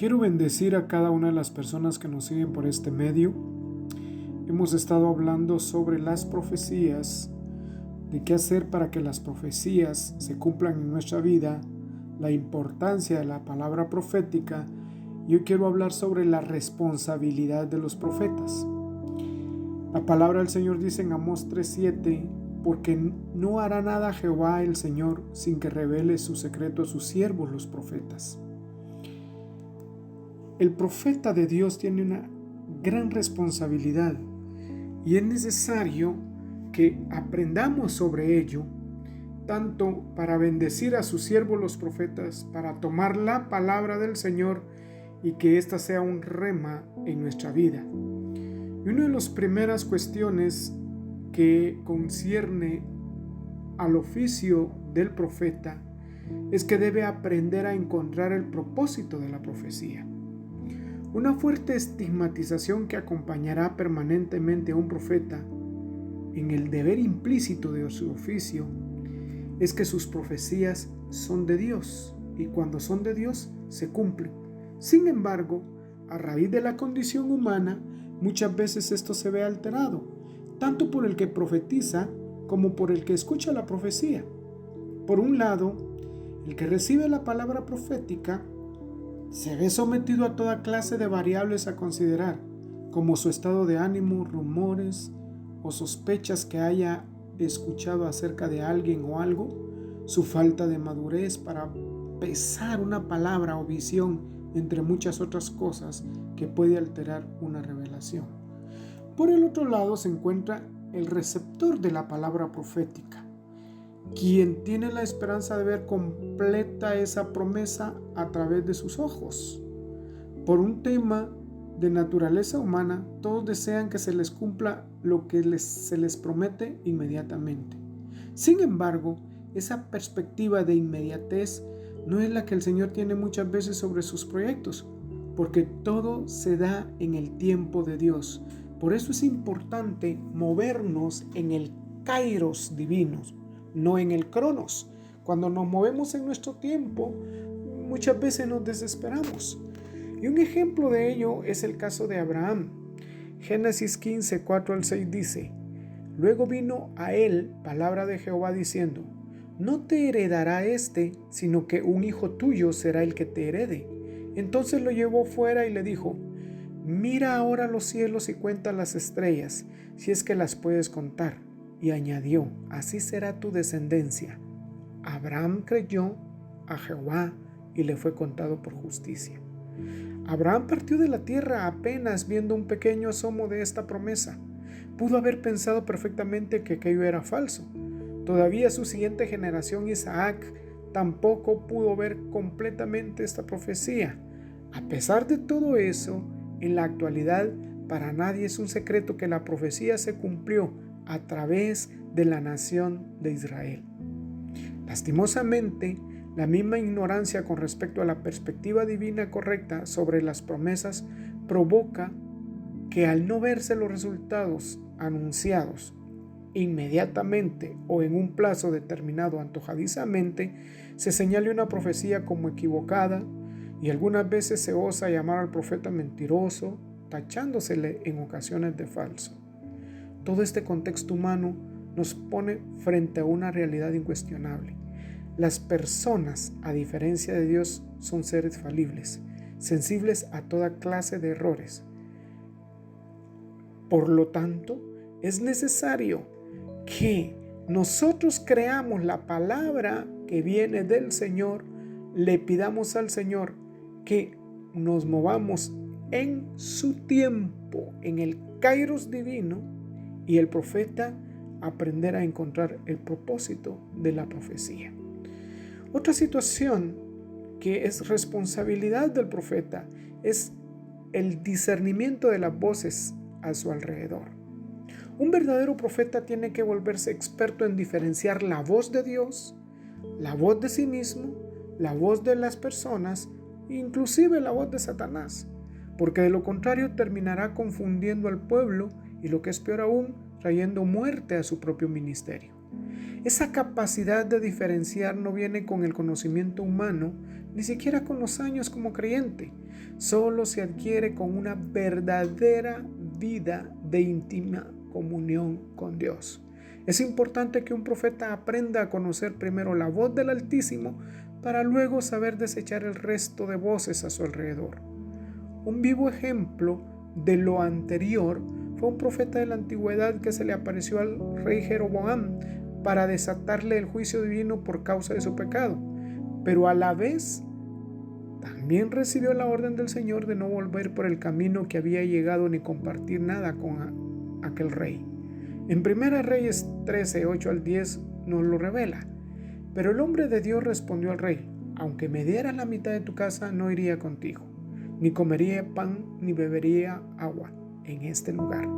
Quiero bendecir a cada una de las personas que nos siguen por este medio. Hemos estado hablando sobre las profecías, de qué hacer para que las profecías se cumplan en nuestra vida, la importancia de la palabra profética, y hoy quiero hablar sobre la responsabilidad de los profetas. La palabra del Señor dice en Amós 3:7, porque no hará nada Jehová el Señor sin que revele su secreto a sus siervos los profetas. El profeta de Dios tiene una gran responsabilidad y es necesario que aprendamos sobre ello, tanto para bendecir a sus siervos los profetas, para tomar la palabra del Señor y que ésta sea un rema en nuestra vida. Y una de las primeras cuestiones que concierne al oficio del profeta es que debe aprender a encontrar el propósito de la profecía. Una fuerte estigmatización que acompañará permanentemente a un profeta en el deber implícito de su oficio es que sus profecías son de Dios y cuando son de Dios se cumplen. Sin embargo, a raíz de la condición humana, muchas veces esto se ve alterado, tanto por el que profetiza como por el que escucha la profecía. Por un lado, el que recibe la palabra profética se ve sometido a toda clase de variables a considerar, como su estado de ánimo, rumores o sospechas que haya escuchado acerca de alguien o algo, su falta de madurez para pesar una palabra o visión, entre muchas otras cosas que puede alterar una revelación. Por el otro lado se encuentra el receptor de la palabra profética, quien tiene la esperanza de ver completa esa promesa a través de sus ojos. Por un tema de naturaleza humana, todos desean que se les cumpla lo que se les promete inmediatamente. Sin embargo, esa perspectiva de inmediatez no es la que el Señor tiene muchas veces sobre sus proyectos, porque todo se da en el tiempo de Dios. Por eso es importante movernos en el kairos divino, no en el cronos. Cuando nos movemos en nuestro tiempo, muchas veces nos desesperamos. Y un ejemplo de ello es el caso de Abraham. Génesis 15, 4-6 dice: Luego vino a él palabra de Jehová diciendo: No te heredará sino que un hijo tuyo será el que te herede. Entonces lo llevó fuera y le dijo: Mira ahora los cielos y cuenta las estrellas, si es que las puedes contar. Y añadió: Así será tu descendencia. Abraham creyó a Jehová y le fue contado por justicia. Abraham partió de la tierra apenas viendo un pequeño asomo de esta promesa. Pudo haber pensado perfectamente que aquello era falso. Todavía su siguiente generación, Isaac, tampoco pudo ver completamente esta profecía. A pesar de todo eso, en la actualidad, para nadie es un secreto que la profecía se cumplió a través de la nación de Israel. Lastimosamente, la misma ignorancia con respecto a la perspectiva divina correcta sobre las promesas provoca que al no verse los resultados anunciados inmediatamente o en un plazo determinado antojadizamente, se señale una profecía como equivocada y algunas veces se osa llamar al profeta mentiroso, tachándosele en ocasiones de falso. Todo este contexto humano nos pone frente a una realidad incuestionable. Las personas, a diferencia de Dios, son seres falibles, sensibles a toda clase de errores. Por lo tanto, es necesario que nosotros creamos la palabra que viene del Señor, le pidamos al Señor que nos movamos en su tiempo, en el kairos divino, y el profeta aprender a encontrar el propósito de la profecía. Otra situación que es responsabilidad del profeta es el discernimiento de las voces a su alrededor. Un verdadero profeta tiene que volverse experto en diferenciar la voz de Dios, la voz de sí mismo, la voz de las personas, inclusive la voz de Satanás, porque de lo contrario terminará confundiendo al pueblo y, lo que es peor aún, trayendo muerte a su propio ministerio. Esa capacidad de diferenciar no viene con el conocimiento humano, ni siquiera con los años como creyente. Solo se adquiere con una verdadera vida de íntima comunión con Dios. Es importante que un profeta aprenda a conocer primero la voz del Altísimo para luego saber desechar el resto de voces a su alrededor. Un vivo ejemplo de lo anterior fue un profeta de la antigüedad que se le apareció al rey Jeroboam para desatarle el juicio divino por causa de su pecado, pero a la vez también recibió la orden del Señor de no volver por el camino que había llegado ni compartir nada con aquel rey. En 1 Reyes 13, 8 al 10 nos lo revela. Pero el hombre de Dios respondió al rey: aunque me dieras la mitad de tu casa, no iría contigo, ni comería pan ni bebería agua en este lugar,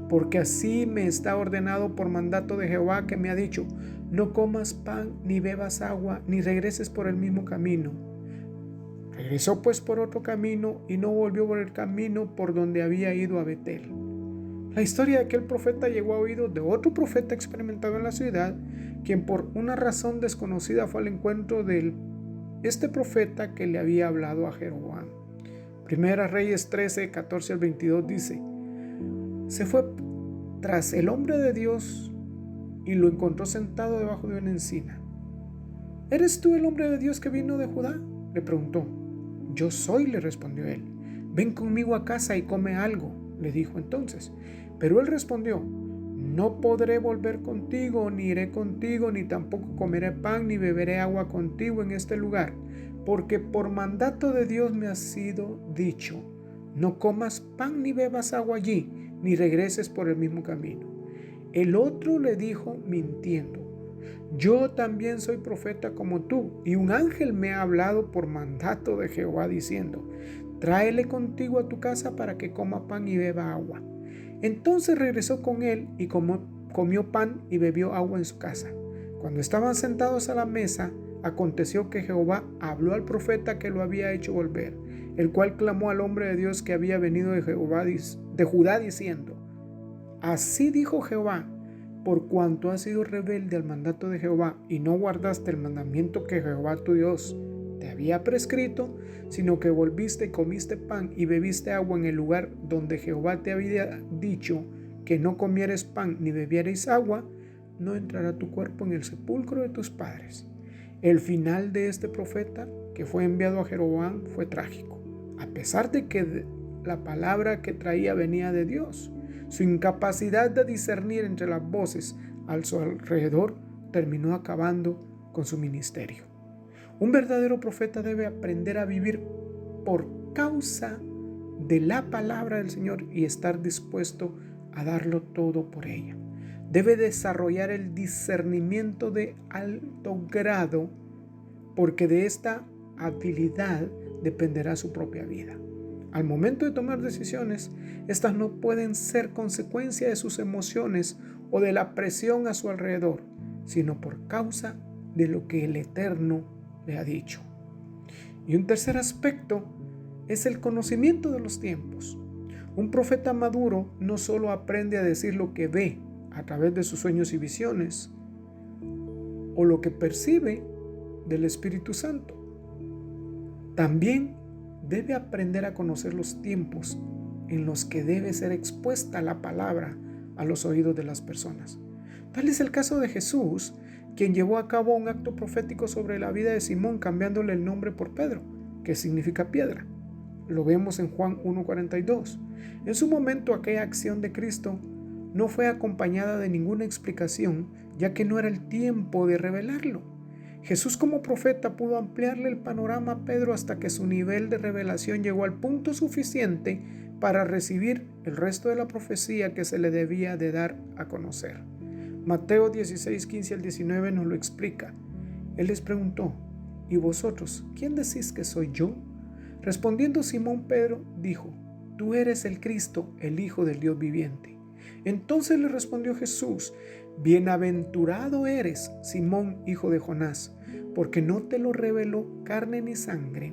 porque así me está ordenado por mandato de Jehová, que me ha dicho: no comas pan ni bebas agua, ni regreses por el mismo camino. Regresó pues por otro camino y no volvió por el camino por donde había ido a Betel. La historia de aquel profeta llegó a oídos de otro profeta experimentado en la ciudad, quien por una razón desconocida fue al encuentro de este profeta que le había hablado a Jeroboam. Primera Reyes 13, 14 al 22 dice: se fue tras el hombre de Dios y lo encontró sentado debajo de una encina. ¿Eres tú el hombre de Dios que vino de Judá?, le preguntó. Yo soy, le respondió él. Ven conmigo a casa y come algo, le dijo entonces. Pero él respondió: no podré volver contigo, ni iré contigo, ni tampoco comeré pan, ni beberé agua contigo en este lugar, porque por mandato de Dios me ha sido dicho: no comas pan ni bebas agua allí, ni regreses por el mismo camino. El otro le dijo mintiendo: yo también soy profeta como tú, y un ángel me ha hablado por mandato de Jehová diciendo: tráele contigo a tu casa para que coma pan y beba agua. Entonces regresó con él y comió pan y bebió agua en su casa. Cuando estaban sentados a la mesa, aconteció que Jehová habló al profeta que lo había hecho volver, el cual clamó al hombre de Dios que había venido de Judá diciendo: así dijo Jehová: por cuanto has sido rebelde al mandato de Jehová y no guardaste el mandamiento que Jehová tu Dios te había prescrito, sino que volviste y comiste pan y bebiste agua en el lugar donde Jehová te había dicho que no comieres pan ni bebierais agua, no entrará tu cuerpo en el sepulcro de tus padres. El final de este profeta que fue enviado a Jeroboam fue trágico. A pesar de que la palabra que traía venía de Dios, su incapacidad de discernir entre las voces a su alrededor terminó acabando con su ministerio. Un verdadero profeta debe aprender a vivir por causa de la palabra del Señor y estar dispuesto a darlo todo por ella. Debe desarrollar el discernimiento de alto grado, porque de esta habilidad dependerá su propia vida. Al momento de tomar decisiones, estas no pueden ser consecuencia de sus emociones o de la presión a su alrededor, sino por causa de lo que el Eterno le ha dicho. Y un tercer aspecto es el conocimiento de los tiempos. Un profeta maduro no solo aprende a decir lo que ve a través de sus sueños y visiones, o lo que percibe del Espíritu Santo. También debe aprender a conocer los tiempos en los que debe ser expuesta la palabra a los oídos de las personas. Tal es el caso de Jesús, quien llevó a cabo un acto profético sobre la vida de Simón, cambiándole el nombre por Pedro, que significa piedra. Lo vemos en Juan 1:42. En su momento, aquella acción de Cristo no fue acompañada de ninguna explicación, ya que no era el tiempo de revelarlo. Jesús como profeta pudo ampliarle el panorama a Pedro hasta que su nivel de revelación llegó al punto suficiente para recibir el resto de la profecía que se le debía de dar a conocer. Mateo 16, 15 al 19 nos lo explica. Él les preguntó: ¿y vosotros, quién decís que soy yo? Respondiendo Simón Pedro, dijo: tú eres el Cristo, el Hijo del Dios viviente. Entonces le respondió Jesús: bienaventurado eres, Simón, hijo de Jonás, porque no te lo reveló carne ni sangre,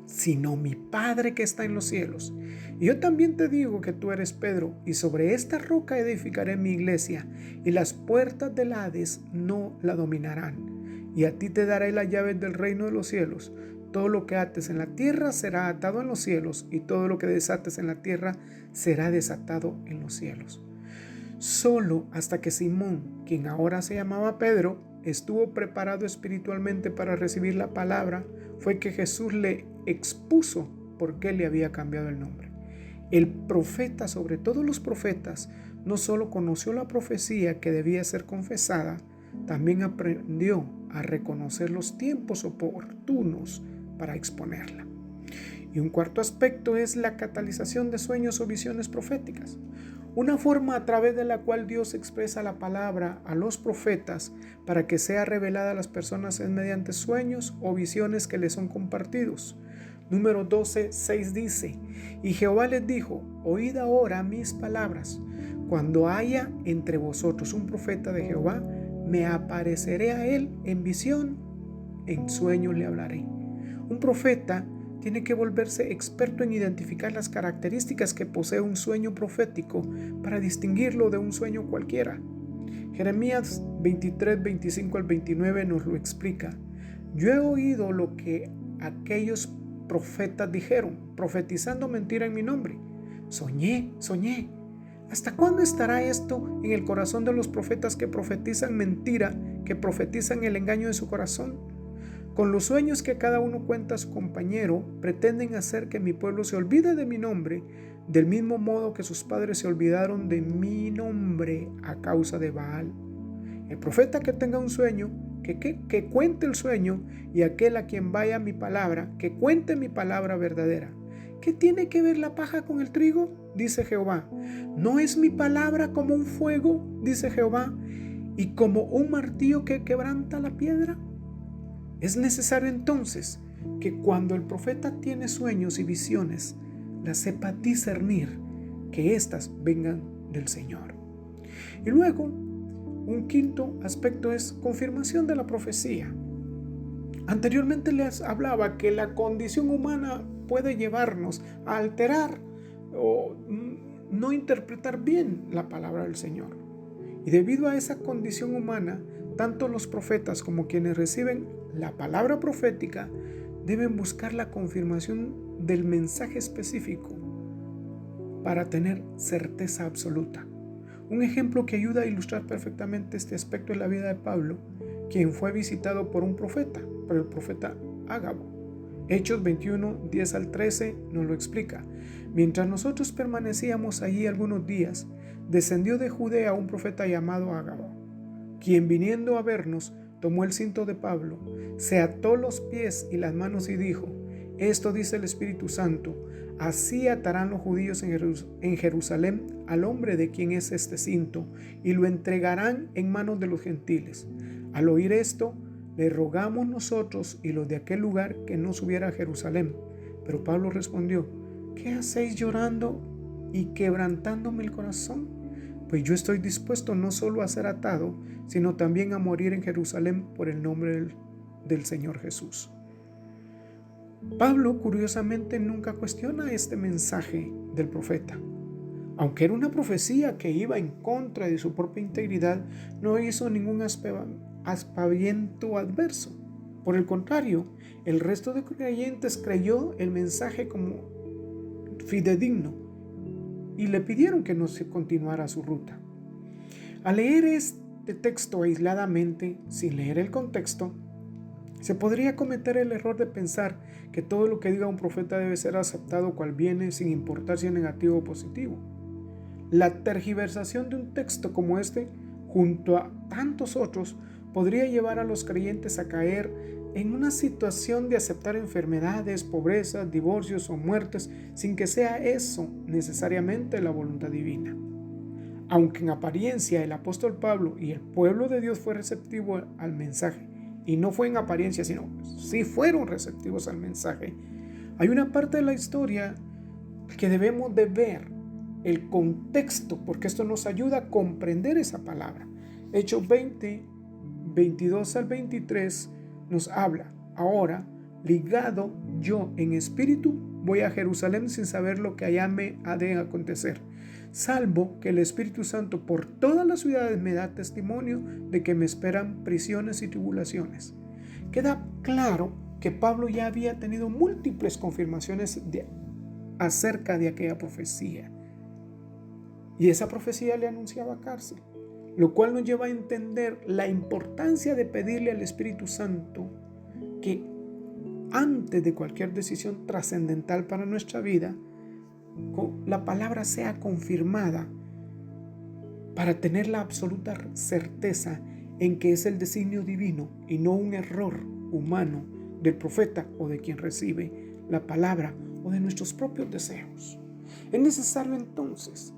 sino mi Padre que está en los cielos. Y yo también te digo que tú eres Pedro, y sobre esta roca edificaré mi iglesia, y las puertas del Hades no la dominarán. y a ti te daré las llaves del reino de los cielos. Todo lo que ates en la tierra será atado en los cielos, y todo lo que desates en la tierra será desatado en los cielos. Solo hasta que Simón, quien ahora se llamaba Pedro, estuvo preparado espiritualmente para recibir la palabra, fue que Jesús le expuso por qué le había cambiado el nombre. El profeta, sobre todos los profetas, no solo conoció la profecía que debía ser confesada, también aprendió a reconocer los tiempos oportunos para exponerla. Y un cuarto aspecto es la catalización de sueños o visiones proféticas. Una forma a través de la cual Dios expresa la palabra a los profetas para que sea revelada a las personas es mediante sueños o visiones que les son compartidos. Número 12:6 dice: y Jehová les dijo: oíd ahora mis palabras. Cuando haya entre vosotros un profeta de Jehová, me apareceré a él en visión, en sueños le hablaré. Un profeta tiene que volverse experto en identificar las características que posee un sueño profético para distinguirlo de un sueño cualquiera. Jeremías 23, 25 al 29 nos lo explica. Yo he oído lo que aquellos profetas dijeron, profetizando mentira en mi nombre. Soñé. ¿Hasta cuándo estará esto en el corazón de los profetas que profetizan mentira, que profetizan el engaño de su corazón? Con los sueños que cada uno cuenta a su compañero, pretenden hacer que mi pueblo se olvide de mi nombre, del mismo modo que sus padres se olvidaron de mi nombre a causa de Baal. El profeta que tenga un sueño, que cuente el sueño, y aquel a quien vaya mi palabra, que cuente mi palabra verdadera. ¿Qué tiene que ver la paja con el trigo? Dice Jehová. ¿No es mi palabra como un fuego? Dice Jehová, y como un martillo que quebranta la piedra. Es necesario entonces que cuando el profeta tiene sueños y visiones, las sepa discernir, que éstas vengan del Señor. Y luego, un quinto aspecto es confirmación de la profecía. Anteriormente les hablaba que la condición humana puede llevarnos a alterar o no interpretar bien la palabra del Señor. Y debido a esa condición humana, tanto los profetas como quienes reciben la palabra profética deben buscar la confirmación del mensaje específico para tener certeza absoluta. Un ejemplo que ayuda a ilustrar perfectamente este aspecto es la vida de Pablo, quien fue visitado por un profeta, por el profeta Ágabo. Hechos 21, 10 al 13 nos lo explica. Mientras nosotros permanecíamos allí algunos días, descendió de Judea un profeta llamado Ágabo, quien viniendo a vernos, tomó el cinto de Pablo, se ató los pies y las manos y dijo: esto dice el Espíritu Santo, así atarán los judíos en Jerusalén al hombre de quien es este cinto, y lo entregarán en manos de los gentiles. Al oír esto, le rogamos nosotros y los de aquel lugar que no subiera a Jerusalén. Pero Pablo respondió: ¿qué hacéis llorando y quebrantándome el corazón? Pues yo estoy dispuesto no solo a ser atado, sino también a morir en Jerusalén por el nombre del Señor Jesús. Pablo, curiosamente, nunca cuestiona este mensaje del profeta. Aunque era una profecía que iba en contra de su propia integridad, no hizo ningún aspaviento adverso. Por el contrario, el resto de creyentes creyó el mensaje como fidedigno y le pidieron que no se continuara su ruta. Al leer este texto aisladamente, sin leer el contexto, se podría cometer el error de pensar que todo lo que diga un profeta debe ser aceptado cual viene, sin importar si es negativo o positivo. La tergiversación de un texto como este, junto a tantos otros, podría llevar a los creyentes a caer en una situación de aceptar enfermedades, pobrezas, divorcios o muertes sin que sea eso necesariamente la voluntad divina. Aunque en apariencia el apóstol Pablo y el pueblo de Dios fue receptivo al mensaje, y no fue en apariencia, sino sí fueron receptivos al mensaje, hay una parte de la historia que debemos de ver el contexto, porque esto nos ayuda a comprender esa palabra. Hechos 20, 22 al 23 nos habla: ahora, ligado yo en espíritu, voy a Jerusalén sin saber lo que allá me ha de acontecer, salvo que el Espíritu Santo por todas las ciudades me da testimonio de que me esperan prisiones y tribulaciones. Queda claro que Pablo ya había tenido múltiples confirmaciones acerca de aquella profecía. Y esa profecía le anunciaba cárcel, lo cual nos lleva a entender la importancia de pedirle al Espíritu Santo que antes de cualquier decisión trascendental para nuestra vida, la palabra sea confirmada para tener la absoluta certeza en que es el designio divino y no un error humano del profeta o de quien recibe la palabra o de nuestros propios deseos. Es necesario entonces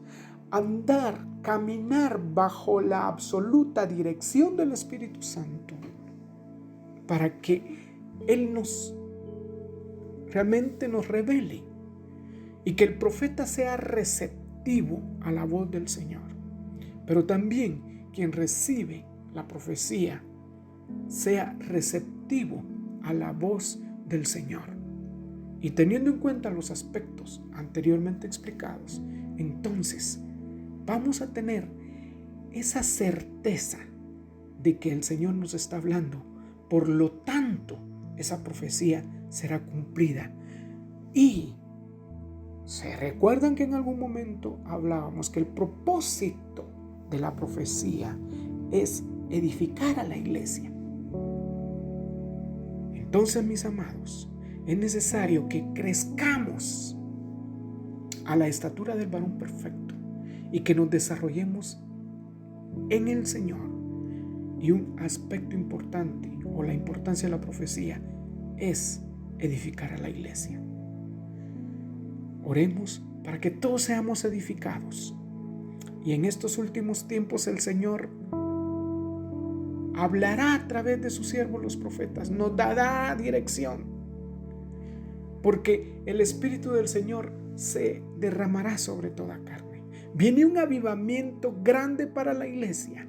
caminar bajo la absoluta dirección del Espíritu Santo para que Él realmente nos revele y que el profeta sea receptivo a la voz del Señor. Pero también quien recibe la profecía sea receptivo a la voz del Señor. Y teniendo en cuenta los aspectos anteriormente explicados, entonces vamos a tener esa certeza de que el Señor nos está hablando. Por lo tanto, esa profecía será cumplida. Y ¿se recuerdan que en algún momento hablábamos que el propósito de la profecía es edificar a la iglesia? Entonces, mis amados, es necesario que crezcamos a la estatura del varón perfecto y que nos desarrollemos en el Señor. Y un aspecto importante, o la importancia de la profecía, es edificar a la iglesia. Oremos para que todos seamos edificados. Y en estos últimos tiempos el Señor hablará a través de sus siervos los profetas, nos dará dirección, porque el Espíritu del Señor se derramará sobre toda carne. Viene un avivamiento grande para la iglesia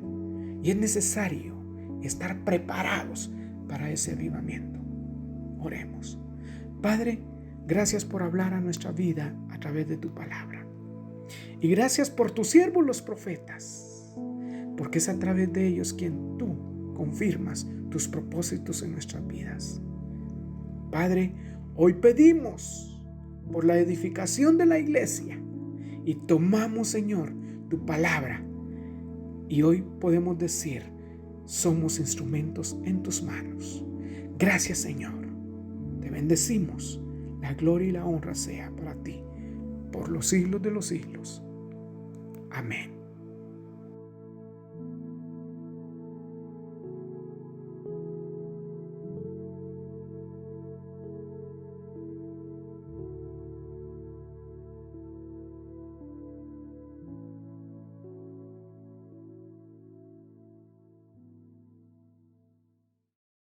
y es necesario estar preparados para ese avivamiento. Oremos. Padre, gracias por hablar a nuestra vida a través de tu palabra. Y gracias por tus siervos los profetas, porque es a través de ellos quien tú confirmas tus propósitos en nuestras vidas. Padre, hoy pedimos por la edificación de la iglesia y tomamos, Señor, tu palabra. Y hoy podemos decir, somos instrumentos en tus manos. Gracias, Señor. Te bendecimos. La gloria y la honra sea para ti por los siglos de los siglos. Amén.